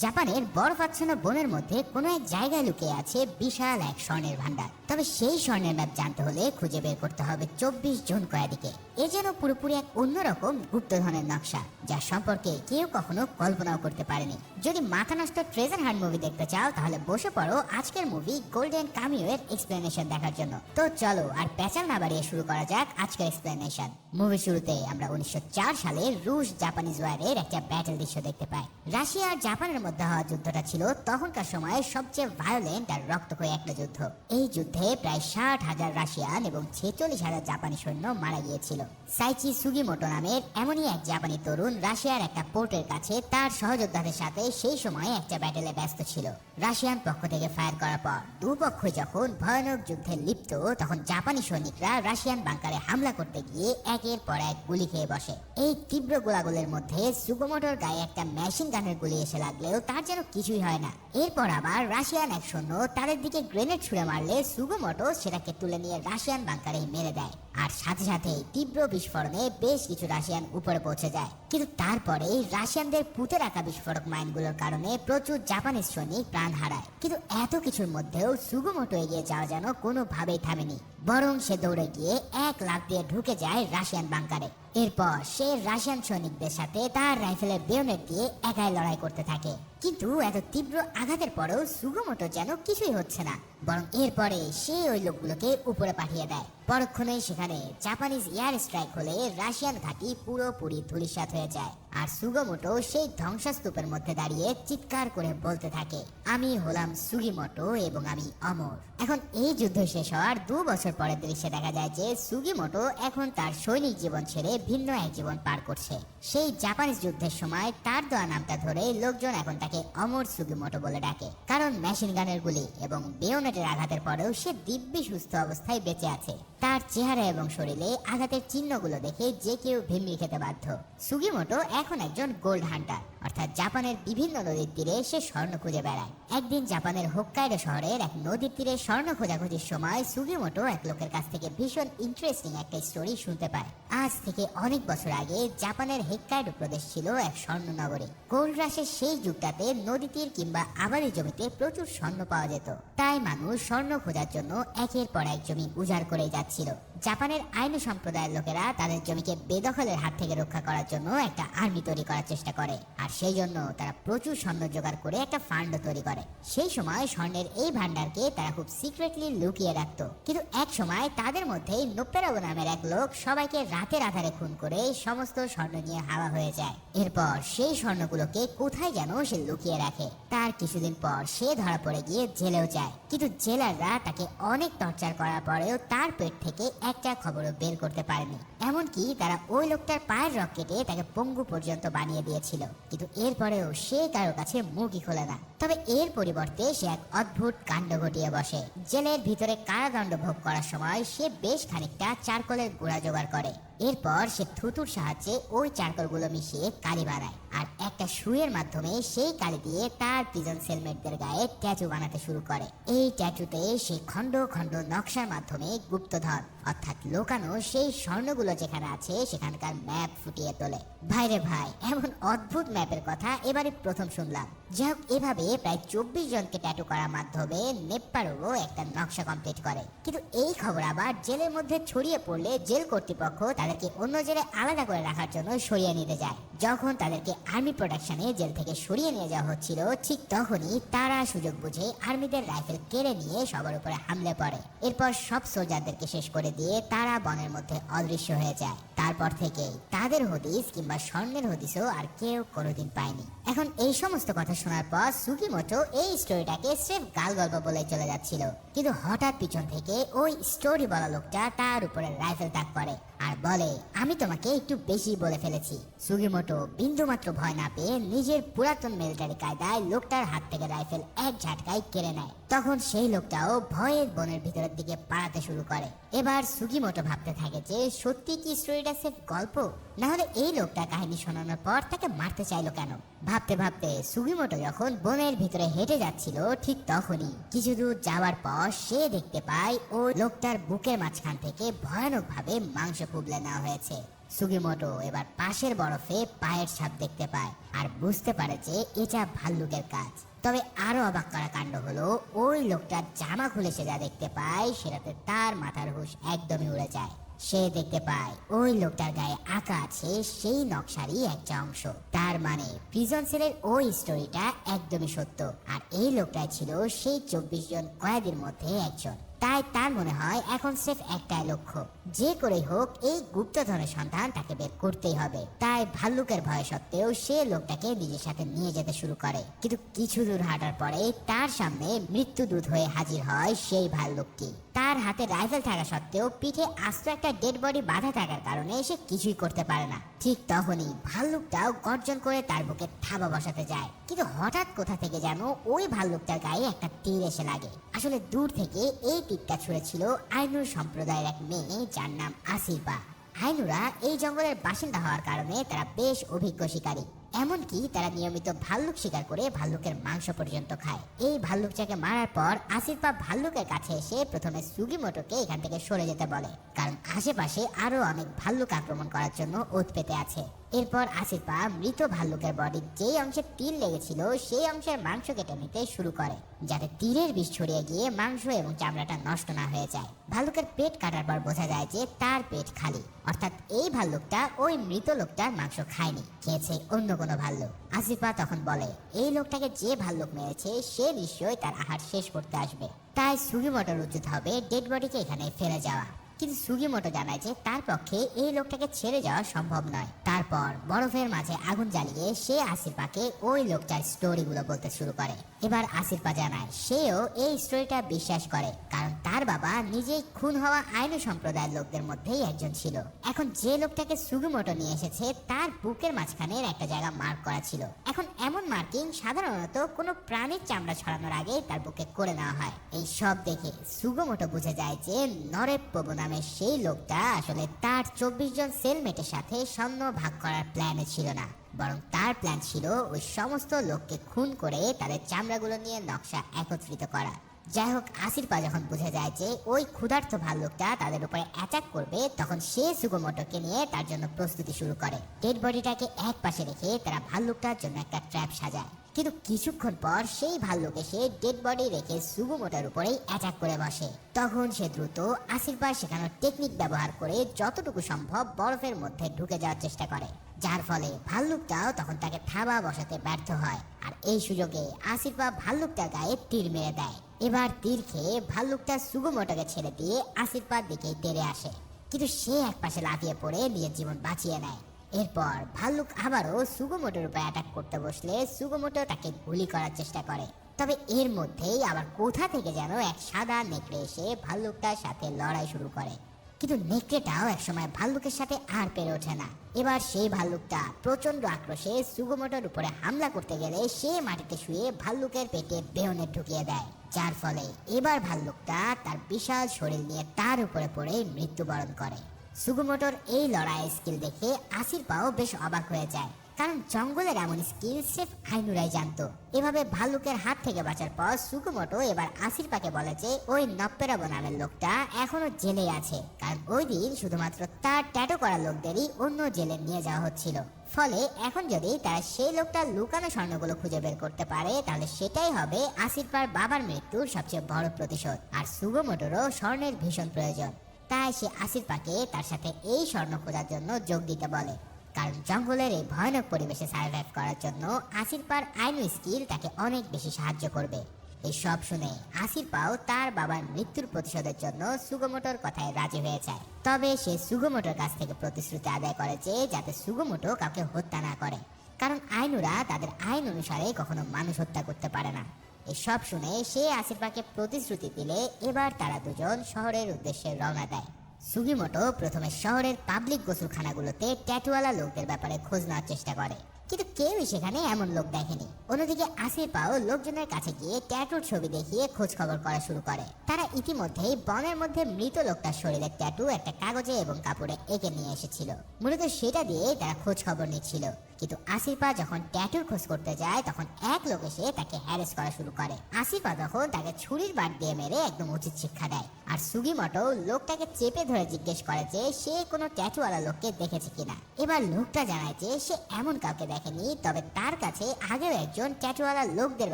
জাপানের বরফাচ্ছন্ন বনের মধ্যে কোনো এক জায়গায় লুকিয়ে আছে বিশাল এক স্বর্ণের ভান্ডার। তবে সেই স্বর্ণের ম্যাপ জানতে হলে খুঁজে বের করতে হবে 24 জন কয়েদিকে। এ যেন পুরোপুরি এক অন্যরকম গুপ্তধনের নকশা, যা সম্পর্কে কেউ কখনো কল্পনাও করতে পারেনি। যদি মাথা নষ্ট ট্রেজার হান্ট মুভি দেখতে চাও তাহলে বসে পড়ো আজকের মুভি গোল্ডেন কামিও এর এক্সপ্লেনেশন দেখার জন্য। তো চলো আর পেঁচাল না বাড়িয়ে শুরু করা যাক আজকের এক্সপ্লেনেশন। মুভি শুরুতে আমরা 1904 সালে রুশ জাপানিজ ওয়ারের একটা ব্যাটল দৃশ্য দেখতে পাই। রাশিয়া আর জাপানের মধ্যে হওয়া যুদ্ধটা ছিল তখনকার সময়ে সবচেয়ে ভায়োলেন্ট আর রক্তক্ষয়ী একটা যুদ্ধ। এই যুদ্ধে প্রায় 60,000 রাশিয়ান এবং 46,000 জাপানি সৈন্য মারা গিয়েছিল। সাইচি সুগিমোটো নামের এমনই এক জাপানি তরুণ রাশিয়ার একটা পোর্টের কাছে তার সহযোদ্ধাদের সাথে সেই সময় একটা ব্যাটেলে ব্যস্ত ছিল। রাশিয়ান পক্ষ থেকে ফায়ার করার পর দুপক্ষই যখন ভয়ানক যুদ্ধে লিপ্ত, তখন জাপানি সৈনিকরা রাশিয়ান বাংকারে হামলা করতে গিয়ে একের পর এক গুলি খেয়ে বসে। এই তীব্র গোলাগুলির মধ্যে সুগোমোটোর গায়ে একটা মেশিন গানের গুলি এসে লাগলেও তার যেন কিছুই হয় না। এরপর আবার রাশিয়ান এক সৈন্য তাদের দিকে গ্রেনেড ছুড়ে মারলে সুগোমোটো সেটাকে তুলে নিয়ে রাশিয়ান বাংকারে মেরে দেয়। আর সাথে সাথে তীব্র বিস্ফোরণে বেশ কিছু রাশিয়ান উপরে পৌঁছে যায়। কিন্তু তারপরে রাশিয়ানদের পুঁতে রাখা বিস্ফোরক মাইনগুলোর কারণে প্রচুর জাপানিজ সৈনিক প্রাণ হারায়। কিন্তু এত কিছুর মধ্যেও সুগোমোটো এগিয়ে যাওয়া যেন কোনোভাবেই থামেনি, বরং সে দৌড়ে গিয়ে 1 লাফ দিয়ে ঢুকে যায় রাশিয়ান বাংকারে। এরপর সে রাশিয়ান সৈনিকদের সাথে তার রাইফেলের বেয়োনেট দিয়ে একাই লড়াই করতে থাকে। কিন্তু এত তীব্র আঘাতের পরেও সুগোমোটো যেন কিছুই হচ্ছে না, বরং এরপরে সে ওই লোকগুলোকে উপরে পাঠিয়ে দেয়। পরক্ষণেই সেখানে জাপানিজ এয়ার স্ট্রাইক হলে রাশিয়ান ঘাঁটি পুরোপুরি ধূলিসাৎ হয়ে যায়। আর সুগোমোটো সেই ধ্বংসস্তূপের মধ্যে দাঁড়িয়ে চিৎকার করে বলতে থাকে, আমি হলাম সুগিমোটো এবং আমি অমর। এখন এই যুদ্ধ শেষ হওয়ার 2 বছর পরের দৃশ্যে দেখা যায় যে সুগিমোটো এখন তার সৈনিক জীবন ছেড়ে ভিন্ন এক জীবন পার করছে। সেই জাপানিজ যুদ্ধের সময় তার দেওয়া নামটা ধরে লোকজন এখন তাকে অমর সুগিমোটো বলে ডাকে, কারণ মেশিন গানের গুলি এবং বেয়োনেটের আঘাতের পরেও সে দিব্যি সুস্থ অবস্থায় বেঁচে আছে। তার চেহারা এবং শরীরে আঘাতের চিহ্নগুলো দেখে যে কেউ ভিমড়ি খেতে বাধ্য। সুগিমোটো এখন একজন গোল্ড হান্টার, অর্থাৎ জাপানের বিভিন্ন নদীর তীরে সে স্বর্ণ খুঁজে বেড়ায়। একদিন জাপানের হোক্কাইডো শহরের এক নদীর তীরে স্বর্ণ খোঁজাখুঁজির সময় সুগিমোটো এক লোকের কাছ থেকে ভীষণ ইন্টারেস্টিং একটা স্টোরি শুনতে পায়। আজ থেকে অনেক বছর আগে জাপানের হোক্কাইডো প্রদেশ ছিল এক স্বর্ণ নগরী। গোল্ড রাশের সেই যুগটাতে নদী তীর কিংবা আবাদি জমিতে প্রচুর স্বর্ণ পাওয়া যেত। তাই মানুষ স্বর্ণ খোঁজার জন্য একের পর এক জমি উজাড় করে যাচ্ছিল। জাপানের আইনু সম্প্রদায়ের লোকেরা তাদের জমিকে বেদখলের হাত থেকে রক্ষা করার জন্য একটা আর্মি তৈরি করার চেষ্টা করে, আর সেই জন্য তারা প্রচুর স্বর্ণ জোগাড় করে একটা ফান্ড তৈরি করে। সেই সময় স্বর্ণের এই ভান্ডারকে তারা খুব সিক্রেটলি লুকিয়ে রাখতো। কিন্তু এক সময় তাদের মধ্যেই নোপেরাগো নামের এক লোক সবাইকে রাতের আধারে খুন করে সমস্ত স্বর্ণ নিয়ে হাওয়া হয়ে যায়। এরপর সেই স্বর্ণগুলোকে কোথায় যেন সে লুকিয়ে রাখে। তার কিছুদিন পর সে ধরা পড়ে গিয়ে জেলেও যায়, কিন্তু জেলাররা তাকে অনেক টর্চার করার পরেও তার পেট থেকে একটা খবরও বের করতে পারেনি। এমনকি তারা ওই লোকটার পায়ের রক কেটে তাকে পঙ্গু পর্যন্ত বানিয়ে দিয়েছিল, কিন্তু এরপরেও সে কারো কাছে মুখই খোলে না। তবে এর পরিবর্তে সে এক অদ্ভুত কাণ্ড ঘটিয়ে বসে। জেলের ভিতরে কারাদণ্ড ভোগ করার সময় সে বেশ খানিকটা চারকোলের গুঁড়া জোগাড় করে। এরপর সে থুতুর সাহায্যে ওই চারকোলগুলো মিশিয়ে কালি বানায়, আর একটা সুইয়ের মাধ্যমে সেই কালি দিয়ে তার প্রিজন সেলমেটদের গায়ে ট্যাটু বানাতে শুরু করে। এই ট্যাটুতে সে খন্ড খন্ড নকশার মাধ্যমে গুপ্তধন অর্থাৎ লোকানো সেই স্বর্ণগুলো যেখানে আছে সেখানকার ম্যাপ ফুটিয়ে তোলে। ভাইরে ভাই, এমন অদ্ভুত ম্যাপের কথা এবারে প্রথম শুনলাম। যাই হোক, এভাবে প্রায় 24 জনকে ট্যাটু করার মাধ্যমে নেপ্পারও একটা নকশা কমপ্লিট করে। কিন্তু এই খবর আবার জেলের মধ্যে ছড়িয়ে পড়লে জেল কর্তৃপক্ষ তাদেরকে অন্য জেলে আলাদা করে রাখার জন্য সরিয়ে নিতে যায়। যখন তাদেরকে আর্মি প্রোটেকশনে জেল থেকে সরিয়ে নিয়ে যাওয়া হচ্ছিল, ঠিক তখনই তারা সুযোগ বুঝে আর্মিদের রাইফেল কেড়ে নিয়ে সবার উপরে হামলে পড়ে। এরপর সব সোলজারদেরকে শেষ করে দিয়ে তারা বনের মধ্যে অদৃশ্য হয়ে যায়। তারপর থেকে তাদের হদিস কিংবা স্বর্ণের হদিসও আর কেউ কোনোদিন পায়নি। এখন এই সমস্ত কথা শোনার পর সুগিমোটো এই স্টোরিটাকে স্রেফ গাল গল্প বলে চলে যাচ্ছিল, কিন্তু হঠাৎ পিছন থেকে ওই স্টোরি বলা লোকটা তার উপরে রাইফেল তাক করে আর বলে, আমি তোমাকে একটু বেশি বলে ফেলেছি। সুগিমোটো বিন্দুমাত্র ভয় না পেয়ে নিজের পুরাতন মিলিটারি কায়দায় লোকটার হাত থেকে রাইফেল এক ঝাটকায় কেড়ে নেয়। তখন সেই লোকটাও ভয়ে বনের ভিতরের দিকে পালাতে শুরু করে। এবার সুগিমোটো ভাবতে থাকে যে সত্যি কি স্টোরিটা সির্ফ গল্প, না হলে এই লোকটা কাহিনী শোনানোর পর তাকে মারতে চাইলো কেন। ভাবতে ভাবতে সুগিমোটো যখন বনের ভিতরে হেঁটে যাচ্ছিল, ঠিক তখনই কিছু দূর যাওয়ার পর সে দেখতে পায় ও লোকটার বুকের মাঝখান থেকে ভয়ানক ভাবে মাংস খুবলে নেওয়া হয়েছে। সুগিমোটো এবার পাশের বরফে পায়ের ছাপ দেখতে পায় আর বুঝতে পারে যে এটা ভাল্লুকের কাজ। তবে আরো অবাক করা কাণ্ড হলো, ওই লোকটার জামা খুলে সে যা দেখতে পায় সেটাতে তার মাথার হুঁশ একদমই উড়ে যায়। সে দেখতে পায় ওই লোকটার গায়ে আঁকা আছে সেই নকশারই একটা অংশ। তার মানে প্রিজন সেলের ওই স্টোরিটা একদমই সত্য, আর এই লোকটাই ছিল সেই 24 জন কয়েদির মধ্যে একজন। তাই তার মনে হয় এখন সির্ফ একটাই লক্ষ্য, যে করেই হোক এই গুপ্তধনের সন্ধান তাকে বের করতেই হবে। তাই ভাল্লুকের ভয় সত্ত্বেও সে লোকটাকে নিজের সাথে নিয়ে যেতে শুরু করে। কিন্তু কিছু দূর হাঁটার পরে তার সামনে মৃত্যুদূত হয়ে হাজির হয় সেই ভাল্লুকটি। তার হাতে রাইফেল থাকা সত্ত্বেও পিঠে আস্ত একটা ডেড বডি বাঁধা থাকার কারণে সে কিছুই করতে পারে না। ঠিক তখনই ভাল্লুকটাও গর্জন করে তার বুকে থাবা বসাতে যায়, কিন্তু হঠাৎ কোথা থেকে যেন ওই ভাল্লুকটার গায়ে একটা তীর এসে লাগে। আসলে দূর থেকে এই তীরটা ছুঁড়েছিল আইনুর সম্প্রদায়ের এক মেয়ে যার নাম আসিফা। আইনুরা এই জঙ্গলের বাসিন্দা হওয়ার কারণে তারা বেশ অভিজ্ঞ শিকারী। এমনকি তারা নিয়মিত ভাল্লুক শিকার করে ভাল্লুকের মাংস পর্যন্ত খায়। এই ভাল্লুকটাকে মারার পর আসিফা ভাল্লুকের কাছে এসে প্রথমে সুগিমোটোকে এখান থেকে সরে যেতে বলে, কারণ আশেপাশে আরো অনেক ভাল্লুক আক্রমণ করার জন্য ওত পেতে আছে। এরপর আসিফা মৃত ভাল্লুকের বডির যেই অংশে তীর লেগেছিল সেই অংশের মাংস কেটে নিতে শুরু করে, যাতে তীরের বিষ ছড়িয়ে গিয়ে মাংস এবং চামড়াটা নষ্ট না হয়ে যায়। ভাল্লুকের পেট কাটার পর বোঝা যায় যে তার পেট খালি, অর্থাৎ এই ভাল্লুকটা ওই মৃত লোকটার মাংস খায়নি, খেয়েছে অন্য কোনো ভাল্লুক। আসিফা তখন বলে এই লোকটাকে যে ভাল্লুক মেরেছে সে নিশ্চয়ই তার আহার শেষ করতে আসবে, তাই সুগিমোটোর উচিত হবে ডেড বডিকে এখানে ফেলে যাওয়া। কিন্তু সুগিমোটো জানায় যে তার পক্ষে এই লোকটাকে ছেড়ে যাওয়া সম্ভব নয়। তারপর বরফের মাঝে আগুন জ্বালিয়ে সে আসিফাকে ওই লোকটার স্টোরিগুলো বলতে শুরু করে। এবার আসিফা জানায় সেও এই স্টোরিটা বিশ্বাস করে, কারণ তার বাবা নিজেই খুন হওয়া আইনু সম্প্রদায়ের লোকদের মধ্যেই একজন ছিল। এখন যে লোকটাকে সুগিমোটো নিয়ে এসেছে তার বুকের মাঝখানের একটা জায়গা মার্ক করা ছিল। এখন এমন মার্কিং সাধারণত কোনো প্রাণীর চামড়া ছড়ানোর আগে তার বুকে করে নেওয়া হয়। এই সব দেখে সুগিমোটো বুঝে যায় যে নরেপ্পবু নামে সেই লোকটা আসলে তার 24 জন সেলমেটের সাথে স্বর্ণ ভাগ করার প্ল্যানে ছিল না, বরং তার প্ল্যান ছিল ওই সমস্ত লোককে খুন করে তাদের চামড়াগুলো নিয়ে নকশা একত্রিত করা। যাই হোক, আসিফা যখন বুঝে যায় যে ওই ক্ষুধার্ত ভাল্লুকটা তাদের উপরে অ্যাটাক করবে, তখন সে সুগিমোটোকে নিয়ে তার জন্য প্রস্তুতি শুরু করে। ডেড বডিটাকে এক পাশে রেখে তারা ভাল্লুকটার জন্য একটা ট্র্যাপ সাজায়। কিন্তু কিছুক্ষণ পর সেই ভাল্লুক এসে ডেড বডি রেখে সুগিমোটোর উপরেই অ্যাটাক করে বসে। তখন সে দ্রুত আসিফা শেখানোর টেকনিক ব্যবহার করে যতটুকু সম্ভব বরফের মধ্যে ঢুকে যাওয়ার চেষ্টা করে, যার ফলে ভাল্লুকটাও তখন তাকে থাবা বসাতে ব্যর্থ হয়। আর এই সুযোগে আসিফা ভাল্লুকটার গায়ে তীর মেরে দেয়। এবার তীর খেয়ে ভাল্লুকটা সুগিমোটোকে ছেড়ে দিয়ে আসিফার দিকেই তেড়ে আসে, কিন্তু সে একপাশে লাফিয়ে পড়ে নিজের জীবন বাঁচিয়ে নেয়। এরপর ভাল্লুক আবারও সুগিমোটোর উপর অ্যাটাক করতে বসলে সুগিমোটো তাকে গুলি করার চেষ্টা করে। তবে এর মধ্যেই আবার কোথা থেকে যেন এক সাদা নেকড়ে এসে ভাল্লুকটার সাথে লড়াই শুরু করে, কিন্তু নেকড়েটাও একসময় ভাল্লুকের সাথে আর পেরে ওঠে না। এবার সেই ভাল্লুকটা প্রচন্ড আক্রোশে সুগিমোটোর উপরে হামলা করতে গেলে সে মাটিতে শুয়ে ভাল্লুকের পেটে বেয়নেট ঢুকিয়ে দেয়, যার ফলে এবার ভাল্লুকটা তার বিশাল শরীর নিয়ে তার উপরে পড়ে মৃত্যুবরণ করে। সুগিমোটোর এই লড়াইয়ের স্কিল দেখে আসিফাও বেশ অবাক হয়ে যায়, কারণ জঙ্গলের এমন স্কিল সির্ফ আইনুরাই জানতো। এভাবে ভাল্লুকের হাত থেকে বাঁচার পর সুগিমোটো এবার আসিফাকে বলে যে ওই নপ্পেরাবো নামের লোকটা এখনো জেলে আছে, কারণ ওই দিন শুধুমাত্র তার ট্যাটু করা লোকদেরই অন্য জেলে নিয়ে যাওয়া হচ্ছিল। ফলে এখন যদি তারা সেই লোকটার লুকানো স্বর্ণগুলো খুঁজে বের করতে পারে তাহলে সেটাই হবে আসিফার বাবার মৃত্যুর সবচেয়ে বড় প্রতিশোধ। আর সুগিমোটোরও স্বর্ণের ভীষণ প্রয়োজন, তাই সে আসিফাকে তার সাথে এই স্বর্ণ খোঁজার জন্য যোগ দিতে বলে, কারণ জঙ্গলের এই ভয়ানক পরিবেশে সার্ভাইভ করার জন্য আসিফার আইনু স্কিল তাকে অনেক বেশি সাহায্য করবে। এই সব শুনে আসিফাও তার বাবার মৃত্যুর প্রতিশোধের জন্য সুগিমোটোর কথায় রাজি হয়ে যায়। তবে সে সুগিমোটোর কাছ থেকে প্রতিশ্রুতি আদায় করে যে যাতে সুগিমোটো কাউকে হত্যা না করে, কারণ আইনুরা তাদের আইন অনুসারে কখনো মানুষ হত্যা করতে পারে না। এই সব শুনে সে আসিফাকে প্রতিশ্রুতি দিলে এবার তারা দুজন শহরের উদ্দেশ্যে রওনা দেয়। সুগিমোটো প্রথমে শহরের পাবলিক গোসলখানাগুলোতে ট্যাটুওয়ালা লোকদের ব্যাপারে খোঁজ নেওয়ার চেষ্টা করে, কিন্তু কেউই সেখানে এমন লোক দেখেনি। অন্যদিকে আসিফাও লোকজনের কাছে গিয়ে ট্যাটুর ছবি দেখিয়ে খোঁজ খবর করা শুরু করে। তারা ইতিমধ্যেই বনের মধ্যে মৃত লোকটার শরীরের ট্যাটু একটা কাগজে এবং কাপড়ে এঁকে নিয়ে এসেছিল, মূলত সেটা দিয়ে তারা খোঁজ খবর নিচ্ছিল। কিন্তু আসিফা যখন ট্যাটুর খোঁজ করতে যায় তখন এক লোক এসে তাকে হ্যারেস করা শুরু করে। আসিফা তখন তাকে ছুরির বাট দিয়ে মেরে একদম উচিত শিক্ষা দেয়। আর সুগিমোটো লোকটাকে চেপে ধরে জিজ্ঞেস করে যে সে কোনো ট্যাটুওয়ালা লোককে দেখেছে কিনা। এবার লোকটা জানায় যে সে এমন কাউকে দেখেনি, তবে তার কাছে আগেও একজন ট্যাটুওয়ালা লোকদের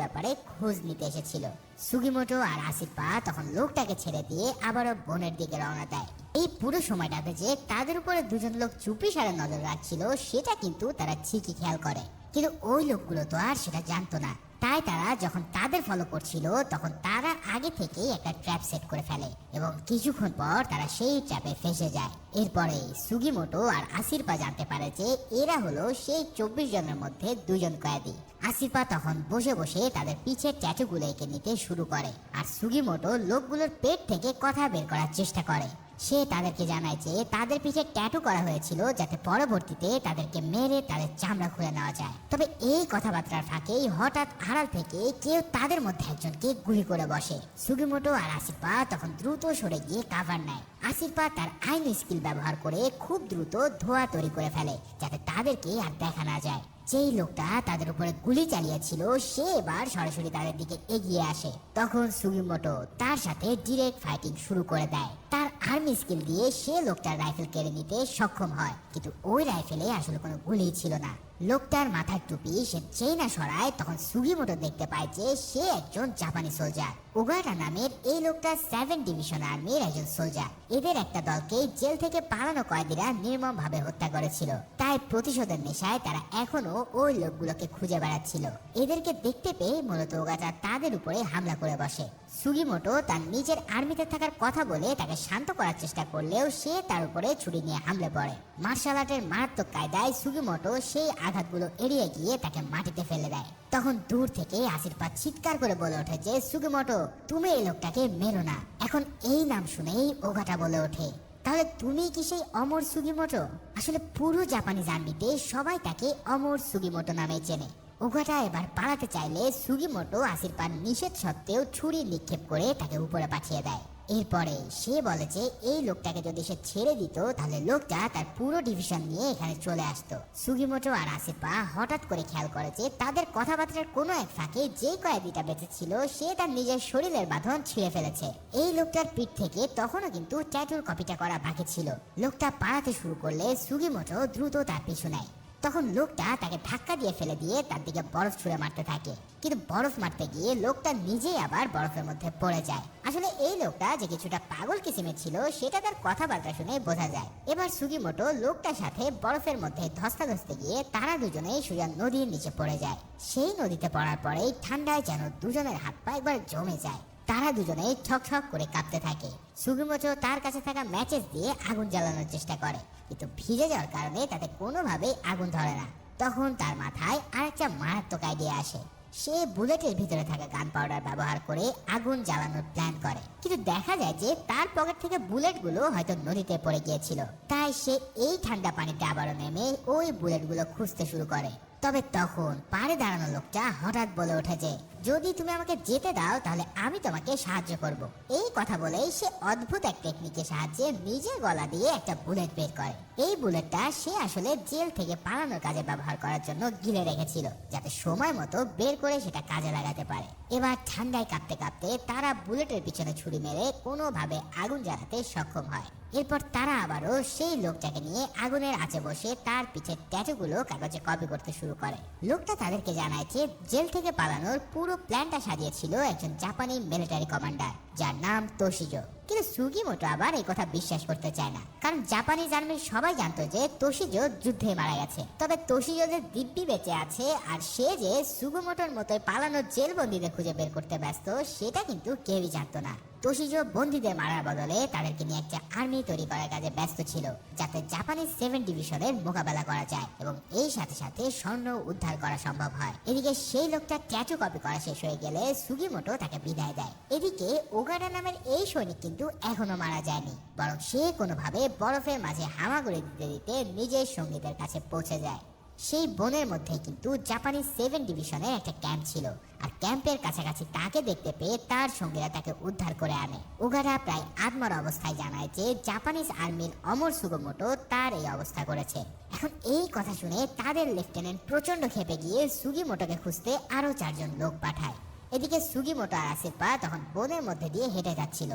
ব্যাপারে খোঁজ নিতে এসেছিল। সুগিমোটো আর আসিফা তখন লোকটাকে ছেড়ে দিয়ে আবারও বনের দিকে রওনা দেয়। এই পুরো সময়টাতে যে তাদের উপরে দুজন লোক চুপি সারে নজর রাখছিল সেটা কিন্তু তারা ঠিকই খেয়াল করে, কিন্তু ওই লোকগুলো তো আর সেটা জানতো না। তাই তারা যখন তাদের ফলো করছিল তখন তারা আগে থেকেই একটা ট্র্যাপ সেট করে ফেলে এবং কিছুক্ষণ পর তারা সেই ট্র্যাপে ফেসে যায়। এরপরে সুগিমোটো আর আসিফা জানতে পারে যে এরা হলো সেই 24 জনের মধ্যে দুজন কয়েদি। আসিফা তখন বসে বসে তাদের পিছে ট্যাটুগুলো এঁকে নিতে শুরু করে আর সুগিমোটো লোকগুলোর পেট থেকে কথা বের করার চেষ্টা করে। সে তাদেরকে জানায় যে তাদের পিছে ট্যাটু করা হয়েছিল যাতে পরবর্তীতে তাদেরকে মেরে তাদের চামড়া খুলে নেওয়া যায়। তবে এই কথাবার্তার ফাঁকেই হঠাৎ আড়াল থেকে কেউ তাদের মধ্যে একজনকে গুলি করে বসে। সুগিমোটো আর আসিফা তখন দ্রুত সরে গিয়ে কাভার নেয়। আসিফা তার আইন স্কিল ব্যবহার করে খুব দ্রুত ধোঁয়া তৈরি করে ফেলে যাতে তাদেরকে আর দেখা না যায়। যেই লোকটা তাদের উপরে গুলি চালিয়েছিল সে এবার সরাসরি তাদের দিকে এগিয়ে আসে। তখন সুগিমোটো তার সাথে ডিরেক্ট ফাইটিং শুরু করে দেয়। তার আর্মি স্কিল দিয়ে সে লোকটার রাইফেল কেড়ে নিতে সক্ষম হয়, কিন্তু ওই রাইফেলে আসলে কোনো গুলি ছিল না। লোকটার মাথার টুপি সে যেই না সরায় তখন সুগিমোটো দেখতে পায় যে সে একজন জাপানি সোলজার। ওগাটা নামের এই লোকটা 7 ডিভিশন আর্মির একজন সোলজার। এদের একটা দলকে জেল থেকে পালানো কয়েদিরা নির্মম ভাবে হত্যা করেছিল, তাই প্রতিশোধের নেশায় তারা এখনো ওই লোকগুলোকে খুঁজে বেড়াচ্ছিল। এদেরকে দেখতে পেয়ে মূলত ওগাটা তাদের উপরে হামলা করে বসে। সুগিমোটো তার নিজের আর্মিতে থাকার কথা বলে তাকে শান্ত করার চেষ্টা করলেও সে তার উপরে ছুরি নিয়ে হামলে পড়ে। মার্শাল আর্টের মারাত্মক কায়দায় সুগিমোটো সেই আঘাতগুলো এড়িয়ে গিয়ে তাকে মাটিতে ফেলে দেয়। তখন দূর থেকে আসিফা চিৎকার করে বলে ওঠে যে সুগিমোটো তুমি এই লোকটাকে মেরো না। এখন এই নাম শুনেই ওগাটা বলে ওঠে তাহলে তুমি কি সেই অমর সুগিমোটো? আসলে পুরো জাপানিজ আর্মিতে সবাই তাকে অমর সুগিমোটো নামে চেনে। ওগাটা এবার পালাতে চাইলে সুগিমোটো আসিফার নিষেধ সত্ত্বেও ছুরি নিক্ষেপ করে তাকে উপরে পাঠিয়ে দেয়। এরপরে সে বলে যে এই লোকটাকে যদি সে ছেড়ে দিত তাহলে লোকটা তার পুরো ডিভিশন নিয়ে এখানে চলে আসতো। সুগিমোটো আর আসিফা হঠাৎ করে খেয়াল করে যে তাদের কথাবার্তার কোনো এক ফাঁকে যে কয়েদিটা বেঁচে ছিল সে তার নিজের শরীরের বাঁধন ছিঁড়ে ফেলেছে। এই লোকটার পিঠ থেকে তখনও কিন্তু ট্যাটুর কপিটা করা বাকি ছিল। লোকটা পালাতে শুরু করলে সুগিমোটো দ্রুত তার পিছু নেয়। তখন লোকটা তাকে ধাক্কা দিয়ে ফেলে দিয়ে তার দিকে বরফ ছুঁড়ে মারতে থাকে, কিন্তু বরফ মারতে গিয়ে লোকটা নিজেই আবার বরফের মধ্যে পড়ে যায়। আসলে এই লোকটা যে কিছুটা পাগল কিসিমের ছিল সেটা তার কথাবার্তা শুনে বোঝা যায়। এবার সুগিমোটো লোকটার সাথে বরফের মধ্যে ধস্তাধস্তে গিয়ে তারা দুজনেই সোজা নদীর নিচে পড়ে যায়। সেই নদীতে পড়ার পরেই ঠান্ডায় যেন দুজনের হাত পা একবার জমে যায়। তারা দুজনেই ঠক করে কাঁপতে থাকে। সুগিমোটো তার কাছে থাকা ম্যাচেস দিয়ে আগুন জ্বালানোর চেষ্টা করে, কিন্তু ভিজে যাওয়ার কারণে তাতে কোনোভাবেই আগুন ধরে না। তখন তার মাথায় আরেকটা মারাত্মক আইডিয়া আসে। সে বুলেটের ভিতরে থাকা গান পাউডার ব্যবহার করে আগুন জ্বালানোর প্ল্যান করে, কিন্তু দেখা যায় যে তার পকেট থেকে বুলেটগুলো হয়তো নদীতে পড়ে গিয়েছিল। তাই সে এই ঠান্ডা পানিতে আবারও নেমে ওই বুলেটগুলো খুঁজতে শুরু করে। তবে তখন পাড়ে দাঁড়ানো লোকটা হঠাৎ বলে ওঠে যে যদি তুমি আমাকে যেতে দাও তাহলে আমি তোমাকে সাহায্য করব। এই কথা বলেই সে অদ্ভুত এক টেকনিকের সাহায্যে নিজের গলা দিয়ে একটা বুলেট বের করে। এই বুলেটটা সে আসলে জেল থেকে পালানোর কাজে ব্যবহার করার জন্য গিলে রেখেছিল, যাতে সময় মতো বের করে সেটা কাজে লাগাতে পারে। এবার ঠান্ডায় কাঁপতে কাঁপতে তারা বুলেটের পিছনে ছুরি মেরে কোনোভাবে আগুন জ্বালাতে সক্ষম হয়। এরপর তারা আবারও সেই লোকটাকে নিয়ে আগুনের আঁচে বসে তার পিছের ট্যাটুগুলো কাগজে কপি করতে শুরু করে। লোকটা তাদেরকে জানায় যে জেল থেকে পালানোর পুরো প্ল্যানটা সাজিয়েছিল একজন জাপানি মিলিটারি কমান্ডার যার নাম তোশিজো। কিন্তু সুগিমোটো আবার এই কথা বিশ্বাস করতে চায় না, কারণ জাপানিজ আর্মির সবাই জানতো যে তোশিজো যুদ্ধে মারা গেছে। তবে তোশিজো যে দিব্যি বেঁচে আছে আর সে যে সুগিমোটোর মতোই পালানোর জেল বন্দীদের খুঁজে বের করতে ব্যস্ত সেটা কিন্তু কেউই জানতো না। তোশিজো বন্দীদের মারার বদলে তাদেরকে নিয়ে একটা আর্মি তৈরি করার কাজে ব্যস্ত ছিল, যাতে জাপানিজ 7 ডিভিশনের মোকাবেলা করা যায় এবং এই সাথে সাথে স্বর্ণ উদ্ধার করা সম্ভব হয়। এদিকে সেই লোকটা ট্যাটু কপি করা শেষ হয়ে গেলে সুগিমোটো তাকে বিদায় দেয়। এদিকে ওগাটা নামের এই সৈনিক কিন্তু এখনো মারা যায়নি, বরং সে কোনোভাবে বরফের মাঝে হামাগুড়ি দিতে দিতে নিজের সঙ্গীদের কাছে পৌঁছে যায়। সেই বনের মধ্যে কিন্তু জাপানি 7 ডিভিশনের একটা ক্যাম্প ছিল, আর ক্যাম্পের কাছাকাছি তাকে দেখতে পেয়ে তার সঙ্গীরা তাকে উদ্ধার করে আনে। ওগারা প্রায় আত্মর অবস্থায় জানায় যে জাপানিজ আর্মির অমর সুগোমোটো তার এই অবস্থা করেছে। এখন এই কথা শুনে তাদের লেফটেন্যান্ট প্রচন্ড ক্ষেপে গিয়ে সুগিমোটোকে খুঁজতে আরো 4 জন লোক পাঠায়। এদিকে সুগিমোটো আর আসিরপা তখন বনের মধ্যে দিয়ে হেঁটে যাচ্ছিল।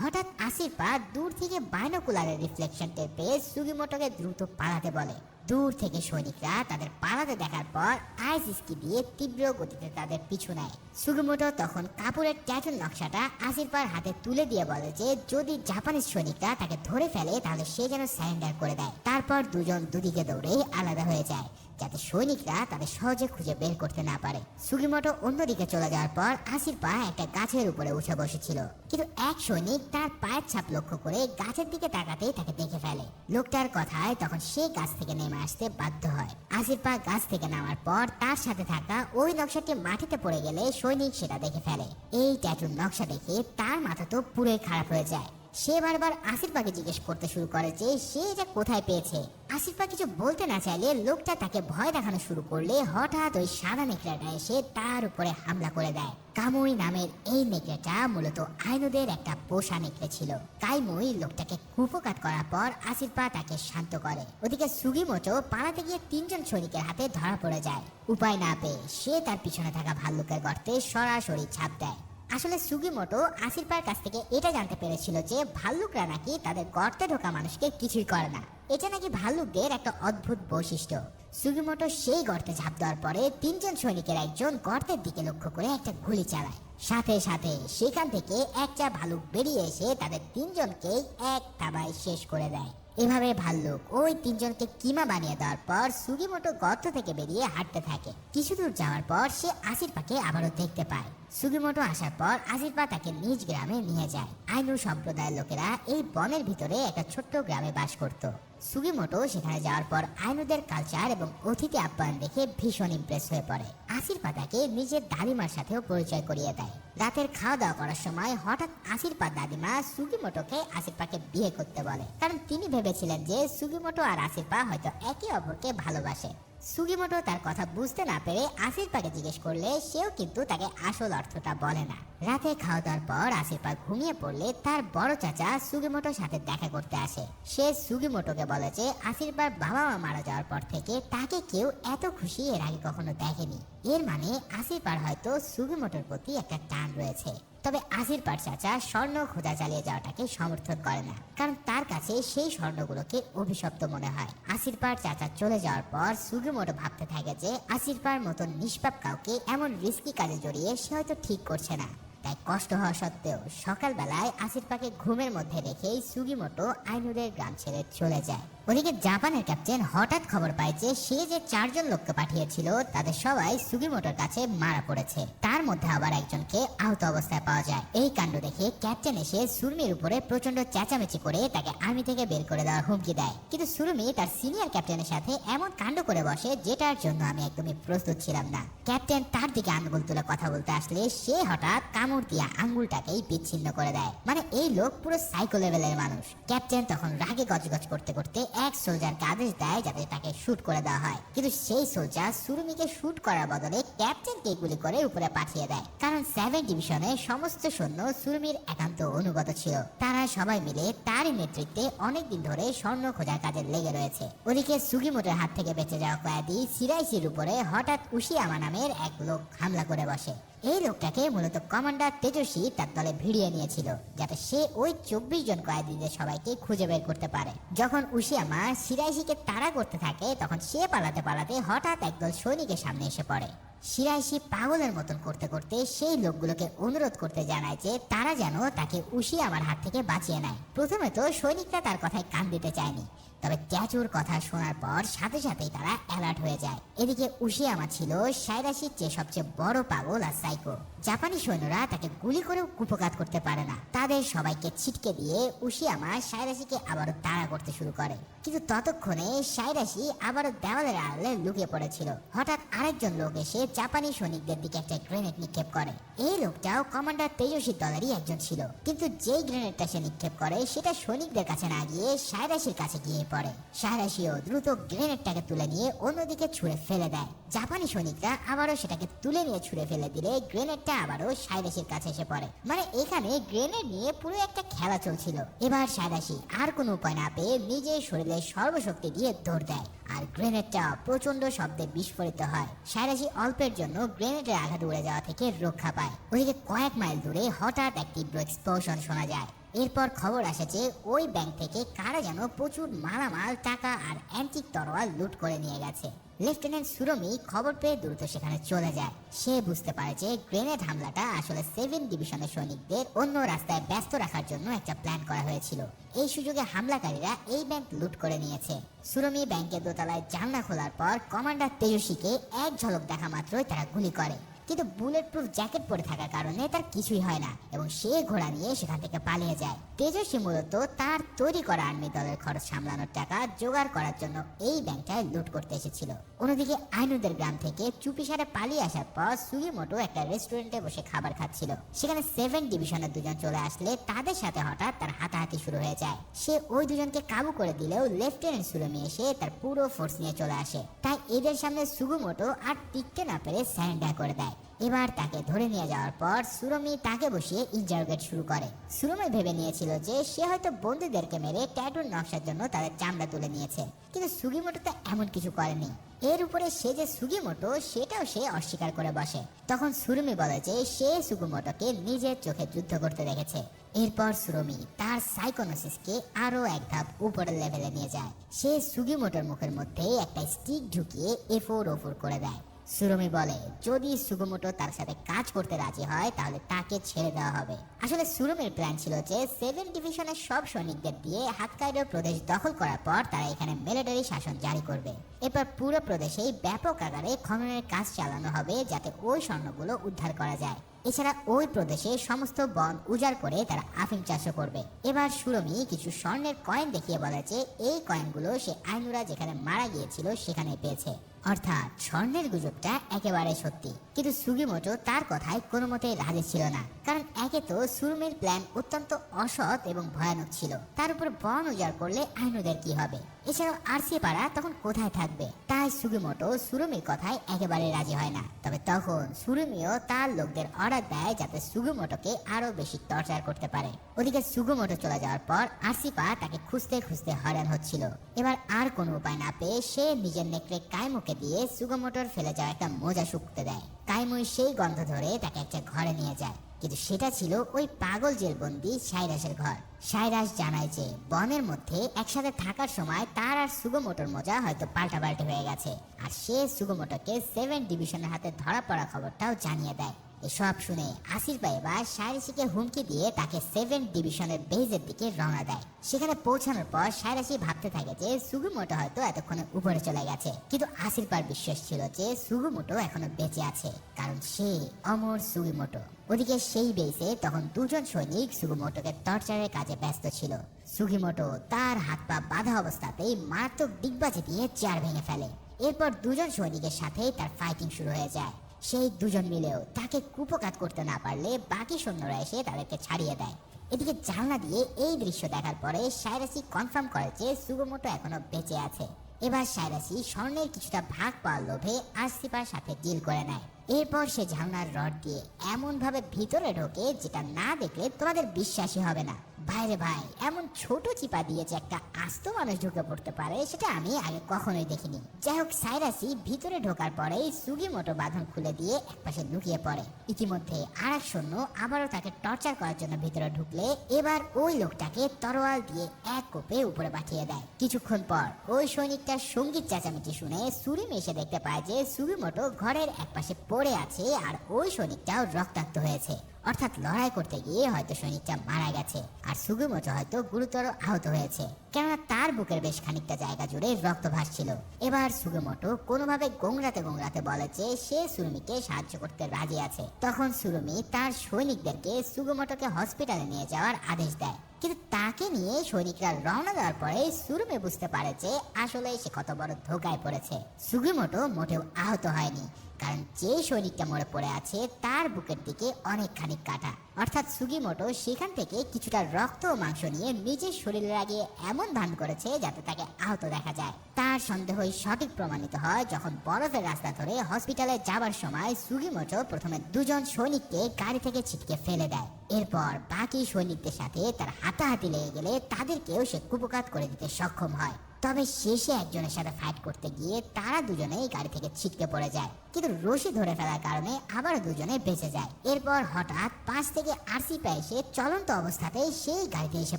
হঠাৎ আসিরপা দূর থেকে বাইনোকুলারের রিফ্লেকশন টের পেয়ে সুগিমোটোকে দ্রুত পালাতে বলে। দূর থেকে সৈনিকরা তাদের পালাতে দেখার পর আইস স্কি দিয়ে তীব্র গতিতে তাদের পিছু নেয়। সুগিমোটো তখন কাপড়ের ট্যাটুর নকশাটা আসিরপার হাতে তুলে দিয়ে বলে যে যদি জাপানিজ সৈনিকরা তাকে ধরে ফেলে তাহলে সে যেন সারেন্ডার করে দেয়। তারপর দুজন দুদিকে দৌড়ে আলাদা হয়ে যায়, যাতে সৈনিকরা তাদের সহজে খুঁজে বের করতে না পারে। সুগিমোটো অন্যদিকে চলে যাওয়ার পর আসিরপা একটা গাছের উপরে উঠে বসেছিল, কিন্তু এক সৈনিক তার পায়ের ছাপ লক্ষ্য করে গাছের দিকে তাকাতেই তাকে দেখে ফেলে। লোকটার কথায় তখন সে গাছ থেকে নেমে আসতে বাধ্য হয়। আসিরপা গাছ থেকে নামার পর তার সাথে থাকা ওই নকশাটি মাটিতে পড়ে গেলে সৈনিক সেটা দেখে ফেলে। এই ট্যাটুর নকশা দেখে তার মাথা তো পুরোই খারাপ হয়ে যায়। সে বারবার আসিরপাকে জিজ্ঞেস করতে শুরু করে যে সে এটা কোথায় পেয়েছে। আসিরপা কিছু বলতে না চাইলে লোকটা তাকে ভয় দেখানো শুরু করলে হঠাৎ ওই সাদা নেকড়েটা এসে তার উপরে হামলা করে দেয়। কামুই নামের এই নেকড়েটা মূলত আইনুদের একটা পোষা নেকড়ে ছিল। কাইমুই লোকটাকে কুপকাত করার পর আসিরপা তাকে শান্ত করে। ওদিকে সুগিমোটো পালাতে গিয়ে 3 জন সৈনিকের হাতে ধরা পড়ে যায়। উপায় না পেয়ে সে তার পিছনে থাকা ভাল্লুকের গর্তে সরাসরি ছাপ দেয়। আসলে সুগিমোটো আসিরপার কাছ থেকে এটা জানতে পেরেছিল যে ভাল্লুকরা নাকি তাদের গর্তে ঢোকা মানুষকে কিছুই করে না। এটা নাকি ভাল্লুকদের একটা অদ্ভুত বৈশিষ্ট্য। সুগিমোটো সেই গর্তে ঝাঁপ দেওয়ার পরে 3 জন সৈনিকের একজন গর্তের দিকে লক্ষ্য করে একটা গুলি চালায়। সাথে সাথে সেখান থেকে একটা ভাল্লুক বেরিয়ে এসে তাদের 3 জনকেই এক থাবায় শেষ করে দেয়। এভাবে ভাল্লুক ওই 3 জনকে কিমা বানিয়ে দেওয়ার পর সুগিমোটো গর্ত থেকে বেরিয়ে হাঁটতে থাকে। কিছু দূর যাওয়ার পর সে আসিরপাকে আবারও দেখতে পায়। সুগিমোটো আসার পর আসিরপা তাকে নিজ গ্রামে নিয়ে যায়। আইনু সম্প্রদায়ের লোকেরা এই বনের ভিতরে একটা ছোট্ট গ্রামে বাস করত। সুগিমোটো সেখানে যাওয়ার পর আইনুদের কালচার এবং অতিথি আপ্যায়ন দেখে ভীষণ ইমপ্রেস হয়ে পড়ে। আসিরপা তাকে নিজের দাদিমার সাথেও পরিচয় করিয়ে দেয়। রাতের খাওয়া দাওয়া করার সময় হঠাৎ আসিরপার দাদিমা সুগিমোটোকে আসিরপাকে বিয়ে করতে বলে, কারণ তিনি ভেবেছিলেন যে সুগিমোটো আর আসিরপা হয়তো একে অপরকে ভালোবাসে। সুগিমোটো তার কথা বুঝতে না পেরে আসিরপাকে জিজ্ঞেস করলে সেও কিন্তু তাকে আসল অর্থটা বলে না। রাতে খাওয়া দাওয়ার পর আসিরপা ঘুমিয়ে পড়লে তার বড় চাচা সুগিমোটোর সাথে দেখা করতে আসে। সে সুগিমোটোকে বলে যে আসিরপার বাবা মা মারা যাওয়ার পর থেকে তাকে কেউ এত খুশি এর আগে কখনো দেখেনি। এর মানে আসিরপার হয়তো সুগিমোটোর প্রতি একটা টান রয়েছে। তবে আসিরপার চাচা স্বর্ণ খোঁজা চালিয়ে যাওয়াটাকে সমর্থন করে না, কারণ তার কাছে সেই স্বর্ণগুলোকে অভিশপ্ত মনে হয়। আসিরপার চাচা চলে যাওয়ার পর সুগিমোটো ভাবতে থাকে যে আসিরপার মতন নিষ্পাপ কাউকে এমন রিস্কি কাজে জড়িয়ে সে হয়তো ঠিক করছে না। তাই কষ্ট হওয়া সত্ত্বেও সকালবেলায় আসিরপাকে ঘুমের মধ্যে রেখেই সুগিমোটো আইনুদের গ্রাম ছেড়ে চলে যায়। ওদিকে জাপানের ক্যাপ্টেন হঠাৎ খবর পায় যে সে যে 4 জন লোককে পাঠিয়েছিল তাদের সবাই সুগিমোটোর কাছে মারা পড়েছে। তার মধ্যে আবার একজনকে আহত অবস্থায় পাওয়া যায়। এই কাণ্ড দেখে ক্যাপ্টেন এসে সুরমির উপরে প্রচন্ড চেঁচামেচি করে তাকে আর্মি থেকে বের করে দেওয়ার হুমকি দেয়। কিন্তু সুরমি তার সিনিয়র ক্যাপ্টেনের সাথে এমন কাণ্ড করে বসে যেটার জন্য আমি একদমই প্রস্তুত ছিলাম না। ক্যাপ্টেন তার দিকে আঙ্গুল তুলে কথা বলতে আসলে সে হঠাৎ কামড় দিয়ে আঙ্গুলটাকেই বিচ্ছিন্ন করে দেয়। মানে এই লোক পুরো সাইকো লেভেলের মানুষ। ক্যাপ্টেন তখন রাগে গজগজ করতে করতে এক সোলজারকে আদেশ দেয় যাতে তাকে শুট করে দেওয়া হয়, কিন্তু সেই সোলজার সুরমিকে শুট করার বদলে ক্যাপ্টেনকে গুলি করে উপরে পাঠিয়ে দেয়। কারণ 7 ডিভিশনের সমস্ত সৈন্য সুরমির একান্ত অনুগত ছিল। তারা সবাই মিলে তারই নেতৃত্বে অনেকদিন ধরে স্বর্ণ খোঁজার কাজে লেগে রয়েছে। ওদিকে সুগিমোটোর হাত থেকে বেঁচে যাওয়া কয়েদি সিরাইসির উপরে হঠাৎ উশিয়ামা নামের এক লোক হামলা করে বসে। এই লোকটাকে মূলত কমান্ডার তেজস্বী তার দলে ভিড়িয়ে নিয়েছিল, যাতে সে ওই 24 জন কয়েদিদের সবাইকে খুঁজে বের করতে পারে। যখন উশিয়ামা সিরাইসিকে তাড়া করতে থাকে তখন সে পালাতে পালাতে হঠাৎ একদল সৈনিকের সামনে এসে পড়ে। সিরাইসি পাগলের মতন করতে করতে সেই লোকগুলোকে অনুরোধ করতে জানায় যে তারা যেন তাকে উশিয়ামার হাত থেকে বাঁচিয়ে নেয়। প্রথমে তো সৈনিকরা তার কথায় কান দিতে চায়নি, তবে ট্যাচুর কথা শোনার পর সাথে সাথেই তারা অ্যালার্ট হয়ে যায়। এদিকে উশিয়ামা ছিল সাইরাসির চেয়ে সবচেয়ে বড় পাগল আর সাইকো। জাপানি সৈন্যরা তাকে গুলি করেও কুপঘাত করতে পারে না। তাদের সবাইকে ছিটকে দিয়ে উশিয়ামা সাইরাসিকে আবারও তাড়া করতে শুরু করে, কিন্তু ততক্ষণে সাইরাসি আবারও দেওয়ালের আড়ালে লুকিয়ে পড়েছিল। হঠাৎ আরেকজন লোক এসে জাপানি সৈনিকদের দিকে একটা গ্রেনেড নিক্ষেপ করে। এই লোকটাও কমান্ডার তেজস্বীর দলেরই একজন ছিল, কিন্তু যেই গ্রেনেডটা সে নিক্ষেপ করে সেটা সৈনিকদের কাছে না গিয়ে সাইরাসির কাছে গিয়ে পড়ে। সাইরাশিও দ্রুত গ্রেনেডটাকে তুলে নিয়ে অন্যদিকে ছুঁড়ে ফেলে দেয়। জাপানি সৈনিকরা আবারও সেটাকে তুলে নিয়ে ছুঁড়ে ফেলে দিলে গ্রেনেডটা আবারও সাইরাশির কাছে এসে পড়ে। মানে এখানে গ্রেনেড নিয়ে পুরো একটা খেলা চলছিল। এবার সাইরাশি আর কোনো উপায় না পেয়ে নিজের শরীরে সর্বশক্তি দিয়ে দৌড় দেয়, আর গ্রেনেডটা প্রচন্ড শব্দে বিস্ফোরিত হয়। সাইরাশি অল্পের জন্য গ্রেনেডের আঘাত উড়ে যাওয়া থেকে রক্ষা পায়। ওদিকে কয়েক মাইল দূরে হঠাৎ এক তীব্র এক্সপ্লোশন শোনা যায়। এরপর খবর আসে যে ওই ব্যাংক থেকে কারা যেন প্রচুর মালামাল, টাকা আর অ্যান্টিক তরোয়াল লুট করে নিয়ে গেছে। লেফটেন্যান্ট সুরমি খবর পেয়ে দ্রুত সেখানে চলে যায়। সে বুঝতে পারে যে গ্রেনেড হামলাটা আসলে 7 ডিভিশনের সৈনিকদের অন্য রাস্তায় ব্যস্ত রাখার জন্য একটা প্ল্যান করা হয়েছিল। এই সুযোগে হামলাকারীরা এই ব্যাংক লুট করে নিয়েছে। সুরমি ব্যাংকের দোতলায় জানলা খোলার পর কমান্ডার তেজস্বীকে এক ঝলক দেখা মাত্রই তারা গুলি করে, কিন্তু বুলেট প্রুফ জ্যাকেট পরে থাকার কারণে তার কিছুই হয় না এবং সে ঘোড়া নিয়ে সেখান থেকে পালিয়ে যায়। তেজস্বী মূলত তার তৈরি করা আর্মি দলের খরচ সামলানোর টাকা জোগাড় করার জন্য এই ব্যাংকটায় লুট করতে এসেছিল। অন্যদিকে আইনুদের গ্রাম থেকে চুপিসারে পালিয়ে আসার পর সুগিমোটো একটা রেস্টুরেন্টে বসে খাবার খাচ্ছিল। সেখানে 7 ডিভিশনের দুজন চলে আসলে তাদের সাথে হঠাৎ তার হাতাহাতি শুরু হয়ে যায়। সে ওই দুজনকে কাবু করে দিলেও লেফটেন্যান্ট সুরমি এসে তার পুরো ফোর্স নিয়ে চলে আসে। তাই এদের সামনে সুগিমোটো আর টিকতে না পেরে সারেন্ডার করে দেয়। এবার তাকে ধরে নিয়ে যাওয়ার পর সুরমি তাকে বসিয়ে ইন্টারোগেট শুরু করে। সুরমি ভেবে নিয়েছিল যে সে হয়তো বন্দীদেরকে মেরে ট্যাটুর নকশার জন্য তাদের চামড়া তুলে নিয়েছে, কিন্তু সুগিমোটো তো এমন কিছু করেনি। এর উপরে সে যে সুগিমোটো সেটাও সে অস্বীকার করে বসে। তখন সুরমি বলে যে সে সুগিমোটোকে নিজের চোখে যুদ্ধ করতে দেখেছে। এরপর সুরমি তার সাইকোনোসিসকে আরো এক ধাপ উপরের লেভেলে নিয়ে যায়। সে সুগিমোটোর মুখের মধ্যে একটা স্টিক ঢুকিয়ে এফোর ওফোর করে দেয়। সুরমি বলে যদি সুগিমোটো তার সাথে কাজ করতে রাজি হয় তাহলে তাকে ছেড়ে দেওয়া হবে। আসলে সুরমির প্ল্যান ছিল যে 7 ডিভিশনের সব সৈনিকদের দিয়ে হাক্কাইডো প্রদেশ দখল করার পর তারা এখানে মিলিটারি শাসন জারি করবে। এরপর পুরো প্রদেশেই ব্যাপক আকারে খননের কাজ চালানো হবে যাতে ওই স্বর্ণগুলো উদ্ধার করা যায়। এছাড়া ওই প্রদেশে সমস্ত বন উজাড় করে তারা আফিম চাষও করবে। এবার সুরমি কিছু স্বর্ণের কয়েন দেখিয়ে বলে যে এই কয়েনগুলো সে আইনুরা যেখানে মারা গিয়েছিল সেখানে পেয়েছে। অর্থাৎ স্বর্ণের গুজবটা একেবারে সত্যি। কিন্তু সুগিমোটো তার কথায় কোনো মতেই রাজি ছিল না, কারণ একে তো সুরমির প্ল্যান অত্যন্ত অসৎ এবং ভয়ানক ছিল, তার উপর বন উজাড় করলে আইনুদের কি হবে? এছাড়াও আরসি পাড়া তখন কোথায় থাকবে? তাই সুগিমোটো সুরমির কথায় একেবারে রাজি হয় না। তবে তখন সুরমিও তার লোকদের অর্ডার দেয় যাতে সুগিমোটোকে আরো বেশি টর্চার করতে পারে। ওদিকে সুগিমোটো চলে যাওয়ার পর আরসিপা তাকে খুঁজতে খুঁজতে হয়রান হচ্ছিল। এবার আর কোনো উপায় না পেয়ে সে নিজের নেকড়ে কাইমুকে দিয়ে সুগিমোটোর ফেলে যাওয়া একটা মোজা শুকতে দেয়। কাইমুই সেই গন্ধ ধরে তাকে একটা ঘরে নিয়ে যায়, কিন্তু সেটা ছিল ওই পাগল জেলবন্দি সাইরাসের ঘর। সাইরাস জানায় যে বনের মধ্যে একসাথে থাকার সময় তার আর সুগিমোটোর মোজা হয়তো পাল্টাপাল্টি হয়ে গেছে, আর সে সুগিমোটোকে 7 ডিভিশনের হাতে ধরা পড়া খবরটাও জানিয়ে দেয়। এসব শুনে আসিরপা এবার সাইরাসিকে হুমকি দিয়ে তাকে 7 ডিভিশনের বেজের দিকে রওনা দেয়। সেখানে পৌঁছানোর পর সাইরাসি ভাবতে থাকে যে সুগিমোটো হয়তো এতক্ষণে উপরে চলে গেছে, কিন্তু আসিরপার বিশ্বাস ছিল যে সুগিমোটো এখনো বেঁচে আছে, কারণ সে অমর সুগিমোটো। ওদিকে সেই বেসে তখন দুজন সৈনিক সুগিমোটোকে টর্চারের কাজে ব্যস্ত ছিল। সুগিমোটো তার হাত পা বাঁধা অবস্থাতেই মারাত্মক ডিগবাজি দিয়ে চেয়ার ভেঙে ফেলে। এরপর দুজন সৈনিকের সাথে তার ফাইটিং শুরু হয়ে যায়। সেই দুজন মিলেও তাকে কুপকাত করতে না পারলে বাকি সৈন্যরা এসে তাদেরকে ছাড়িয়ে দেয়। এদিকে জানলা দিয়ে এই দৃশ্য দেখার পরে সাইরাসি কনফার্ম করে যে সুগিমোটো এখনো বেঁচে আছে। এবার সাইরাসি স্বর্ণের কিছুটা ভাগ পাওয়ার লোভে আসিপার সাথে ডিল করে নেয়। এরপর সে জানলার রড দিয়ে এমন ভাবে ভিতরে ঢোকে যেটা না দেখলে তোমাদের বিশ্বাসই হবে না। ভাইরে ভাই, এমন ছোট চিপা দিয়েছে একটা আস্ত মানুষ ঢুকে পড়তে পারে সেটা আমি আগে কখনোই দেখিনি। যাই হোক, সাইরাসি ভিতরে ঢোকার পরেই সুগিমোটো বাঁধন খুলে দিয়ে একপাশে লুকিয়ে পড়ে। ইতিমধ্যে আরেক সৈন্য আবারও তাকে টর্চার করার জন্য ভিতরে ঢুকলে এবার ওই লোকটাকে তরোয়াল দিয়ে এক কোপে উপরে পাঠিয়ে দেয়। কিছুক্ষণ পর ওই সৈনিকটার সঙ্গীত চেঁচামেচি শুনে সুরিমি এসে দেখতে পায় যে সুগিমোটো ঘরের একপাশে পড়ে আছে আর ওই সৈনিকটাও রক্তাক্ত হয়েছে। অর্থাৎ লড়াই করতে গিয়ে হয়তো সৈনিকটা মারা গেছে আর সুগিমোটো হয়তো গুরুতর আহত হয়েছে, কেননা তার বুকের বেশ খানিকটা জায়গা জুড়ে রক্ত ভাসছিল। এবার সুগিমোটো কোনোভাবে গোংরাতে গোংরাতে বলে যে সে সুরুমিকে সাহায্য করতে রাজি আছে। তখন সুরুমি তার সৈনিকদেরকে সুগিমোটোকে হসপিটালে নিয়ে যাওয়ার আদেশ দেয়, কিন্তু তাকে নিয়ে সৈনিকরা রওনা দেওয়ার পরে সুরুমি বুঝতে পারে যে আসলে সে কত বড় ধোকায় পড়েছে। সুগিমোটো মোটেও আহত হয়নি, কারণ যে সৈনিকটা মরে পড়ে আছে তার বুকের দিকে অনেকখানি কাটা। অর্থাৎ সুগিমোটো সেখান থেকে কিছুটা রক্ত ও মাংস নিয়ে নিজের শরীরে লাগিয়ে এমন ভান করেছে যাতে তাকে আহত দেখা যায়। তার সন্দেহই সঠিক প্রমাণিত হয় যখন বরফের রাস্তা ধরে হসপিটালে যাবার সময় সুগিমোটো প্রথমে দুজন সৈনিককে গাড়ি থেকে ছিটকে ফেলে দেয়। এরপর বাকি সৈনিকদের সাথে তার হাতাহাতি লেগে গেলে তাদেরকেও সে কুপঘাত করে দিতে সক্ষম হয়। তবে শেষে একজনের সাথে ফাইট করতে গিয়ে তারা দুজনেই গাড়ি থেকে ছিটকে পড়ে যায়, কিন্তু রশি ধরে ফেলার কারণে আবার দুজনে বেঁচে যায়। এরপর হঠাৎ পাশ থেকে আরসিপা এসে চলন্ত অবস্থাতেই সেই গাড়িতে এসে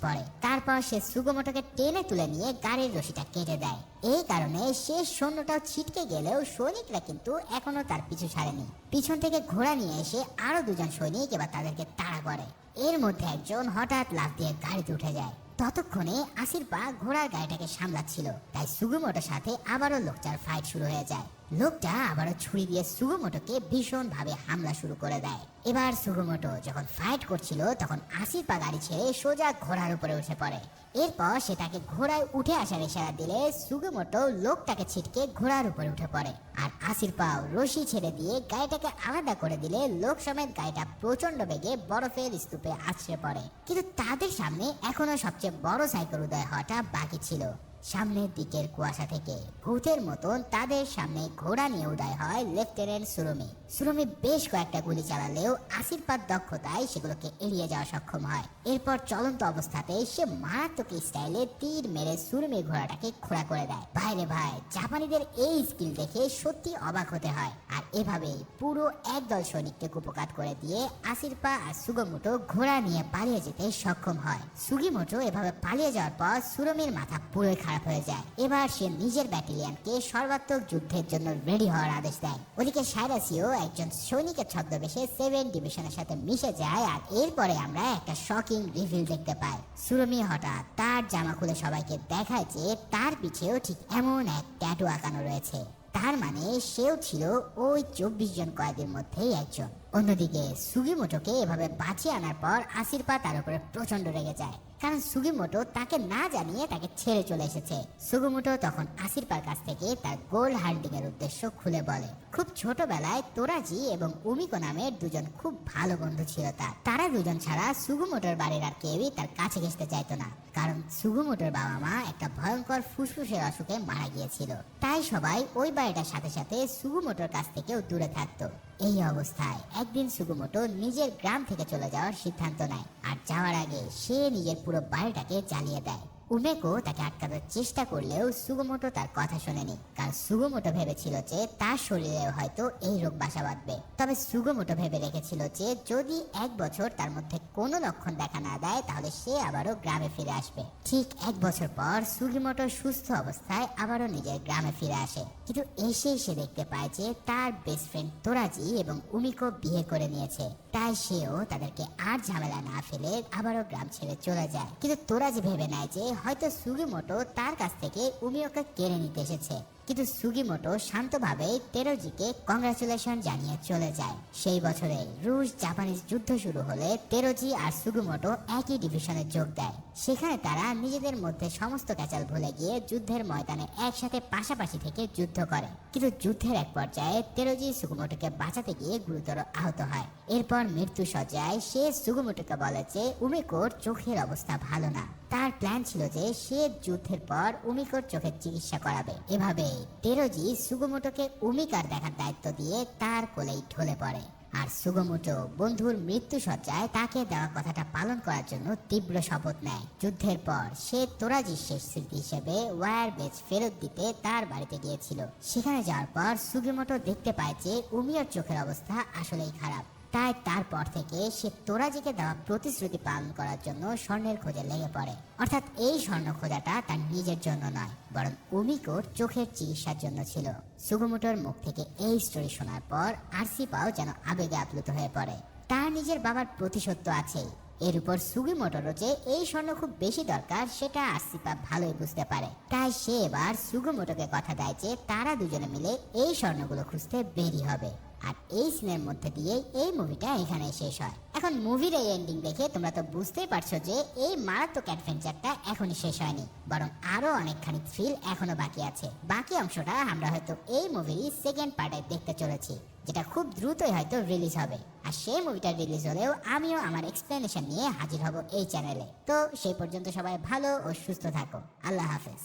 পড়ে। তারপর সে সুগোমোটোকে টেনে তুলে নিয়ে গাড়ির রশিটা কেটে দেয়। এই কারণে সে সৈন্যটাও ছিটকে গেলেও সৈনিকরা কিন্তু এখনো তার পিছু ছাড়েনি। পিছন থেকে ঘোড়া নিয়ে এসে আরো দুজন সৈনিক এবার তাদেরকে তাড়া করে। এর মধ্যে একজন হঠাৎ লাফ দিয়ে গাড়িতে উঠে যায়। ততক্ষণে আসিরপা ঘোড়ার গাড়িটাকে সামলাচ্ছিল, তাই সুগোমোটোর সাথে আবারও লোকটার ফাইট শুরু হয়ে যায়। লোকটা আবারও ছুরি দিয়ে সুগোমোটোকে ভীষণ ভাবে হামলা শুরু করে দেয়। এবার সুগোমোটো যখন ফাইট করছিল তখন আসিরপা গাড়ি ছেড়ে সোজা ঘোড়ার উপরে উঠে পড়ে। এরপর সেটাকে ঘোড়ায় উঠে আসার ইশারা দিলে সুগোমোটো লোকটাকে ছিটকে ঘোড়ার উপরে উঠে পড়ে। আর আসিরপাও রশি ছেড়ে দিয়ে গাড়িটাকে আলাদা করে দিলে লোক সমেত গাড়িটা প্রচন্ড বেগে বরফের স্তূপে আছড়ে পড়ে। কিন্তু তাদের সামনে এখনো সবচেয়ে বড় সাইকেল উদয় হওয়াটা বাকি ছিল। সামনের দিকের কুয়াশা থেকে ভূতের মতন তাদের সামনে ঘোড়া নিয়ে উদয় হয় লেফটেন্যান্ট সুরুমি। সুরুমি বেশ কয়েকটা গুলি চালালেও আসিরপার দক্ষতায় সেগুলোকে এড়িয়ে যাওয়া সক্ষম হয়। এরপর চলন্ত অবস্থাতে সে মারাত্মক স্টাইলে তীর মেরে সুরুমির ঘোড়াটাকে খোঁড়া করে দেয়। ভাইরে ভাই, জাপানিদের এই স্কিল দেখে সত্যি অবাক হতে হয়। আর এভাবেই পুরো একদল সৈনিককে কুপঘাত করে দিয়ে আসিরপা আর সুগোমোটো ঘোড়া নিয়ে পালিয়ে যেতে সক্ষম হয়। সুগিমোটো এভাবে পালিয়ে যাওয়ার পর সুরুমির মাথা পুরোই খারাপ হয়ে যায়। এবার সে নিজের ব্যাটালিয়নকে সর্বাত্মক যুদ্ধের জন্য রেডি হওয়ার আদেশ দেয়। ওদিকে সাইরাসিও একজন সৈনিকের ছদ্মবেশে 7 ডিভিশনের সাথে মিশে যায়। আর এরপরে আমরা একটা শকিং রিভিল দেখতে পাই। সুরুমি হঠাৎ তার জামা খুলে সবাইকে দেখায় যে তার পিছেও ঠিক এমন এক ট্যাটু আঁকানো রয়েছে। তার মানে সেও ছিল ওই 24 জন কয়েদির মধ্যেই একজন। অন্যদিকে সুগিমোটোকে এভাবে বাঁচিয়ে আনার পর আসিরপা তার উপরে প্রচন্ড রেগে যায়, কারণ সুগিমোটো তাকে না জানিয়ে তাকে ছেড়ে চলে এসেছে। সুগিমোটো তখন আসিরপার কাছ থেকে তার গোল্ড হান্টিং এর উদ্দেশ্য খুলে বলে। খুব ছোটবেলায় তোরাজি এবং উমিকো নামের দুজন খুব ভালো বন্ধু ছিল তারা দুজন ছাড়া সুগিমোটোর বাড়ির আর কেউই তার কাছে ঘেঁষতে চাইতো না, কারণ সুগিমোটোর বাবা মা একটা ভয়ঙ্কর ফুসফুসের অসুখে মারা গিয়েছিল। তাই সবাই ওই বাড়িটার সাথে সাথে সুগিমোটোর কাছ থেকেও দূরে থাকতো। এই অবস্থায় একদিন সুগিমোটো নিজের গ্রাম থেকে চলে যাওয়ার সিদ্ধান্ত নেয়। আর যাওয়ার আগে সে নিজের পুরো বাড়িটাকে জ্বালিয়ে দেয়। উমেকো তাকে আটকানোর চেষ্টা করলেও সুগিমোটো তার কথা শোনেনি, কারণ সুগিমোটো ভেবেছিল যে তার শরীরে হয়তো এই রোগ বাসা বাঁধবে। তবে সুগিমোটো ভেবে রেখেছিল যে যদি 1 বছর তার মধ্যে কোনো লক্ষণ দেখা না দেয় তাহলে সে আবারও গ্রামে ফিরে আসবে। ঠিক 1 বছর পর সুগিমোটো সুস্থ অবস্থায় আবারও নিজের গ্রামে ফিরে আসে। কিন্তু এসে দেখতে পায় যে তার বেস্ট ফ্রেন্ড তোরাজি এবং উমিকো বিয়ে করে নিয়েছে। তাই সেও তাদেরকে আর ঝামেলা না ফেলে আবারও গ্রাম ছেড়ে চলে যায়। কিন্তু তোরাজি ভেবে নেয় যে হয়তো সুগিমোটো তার কাছ থেকে উমিওকে কেড়ে নিতে এসেছে। কিন্তু সুগিমোটো শান্তভাবে তেরোজিকে কংগ্রাচুলেশন জানিয়ে চলে যায়। সেই বছরে রুশ জাপানিজ যুদ্ধ শুরু হলে তেরোজি আর সুগিমোটো একই ডিভিশনে যোগ দেয়। সেখানে তারা নিজেদের মধ্যে সমস্ত ক্যাচাল ভুলে গিয়ে যুদ্ধের ময়দানে একসাথে পাশাপাশি থেকে যুদ্ধ করে। কিন্তু যুদ্ধের এক পর্যায়ে তেরোজি সুগিমোটোকে বাঁচাতে গিয়ে গুরুতর আহত হয়। এরপর মৃত্যু সজ্জায় সে সুগিমোটোকে বলে যে উমিকোর চোখের অবস্থা ভালো না। তার প্ল্যান ছিল যে সে যুদ্ধের পর উমিকোর চোখের চিকিৎসা করাবে। এভাবে তেরোজি সুগিমোটোকে উমিকার দেখার দায়িত্ব দিয়ে তার কোলেই ঢলে পড়ে। আর সুগিমোটো বন্ধুর মৃত্যু সজ্জায় তাকে দেওয়া কথাটা পালন করার জন্য তীব্র শপথ নেয়। যুদ্ধের পর সে তোরাজির শেষ স্মৃতি হিসেবে ওয়ার বেজ ফেরত দিতে তার বাড়িতে গিয়েছিল। সেখানে যাওয়ার পর সুগিমোটো দেখতে পায় যে উমিয়ার চোখের অবস্থা আসলেই খারাপ। তাই তারপর থেকে সে তোরাজিকে দেওয়া প্রতিশ্রুতি পালন করার জন্য স্বর্ণের খোঁজে লেগে পড়ে। অর্থাৎ এই স্বর্ণ খোঁজাটা তার নিজের জন্য নয়, বরং উমিকোর চোখের চিকিৎসার জন্য ছিল। সুগিমোটোর মুখ থেকে এই স্টোরি শোনার পর আসিরপাও যেন আবেগে আপ্লুত হয়ে পড়ে। তার নিজের বাবার প্রতিশোধ তো আছেই, এর উপর সুগিমোটোরও যে এই স্বর্ণ খুব বেশি দরকার সেটা আসিরপা ভালোই বুঝতে পারে। তাই সে এবার সুগিমোটোকে কথা দেয় যে তারা দুজনে মিলে এই স্বর্ণগুলো খুঁজতে বেরিয়ে হবে। আর এই সিনের মধ্যে দিয়ে এই মুভিটা এখানে শেষ হয়। এখন এখন মুভির এই এন্ডিং দেখে তোমরা তো বুঝতেই পারছো যে এই মারাত্মক অ্যাডভেঞ্চারটা এখনই শেষ হয়নি, বরং আরো অনেকখানি থ্রিল এখনো বাকি আছে। বাকি অংশটা আমরা হয়তো এই মুভির সেকেন্ড পার্টে দেখতে চলেছি, যেটা খুব দ্রুতই হয়তো রিলিজ হবে। আর সেই মুভিটা রিলিজ হলেও আমিও আমার এক্সপ্লেনেশন নিয়ে হাজির হব এই চ্যানেলে। তো সেই পর্যন্ত সবাই ভালো ও সুস্থ থাকো। আল্লাহ হাফেজ।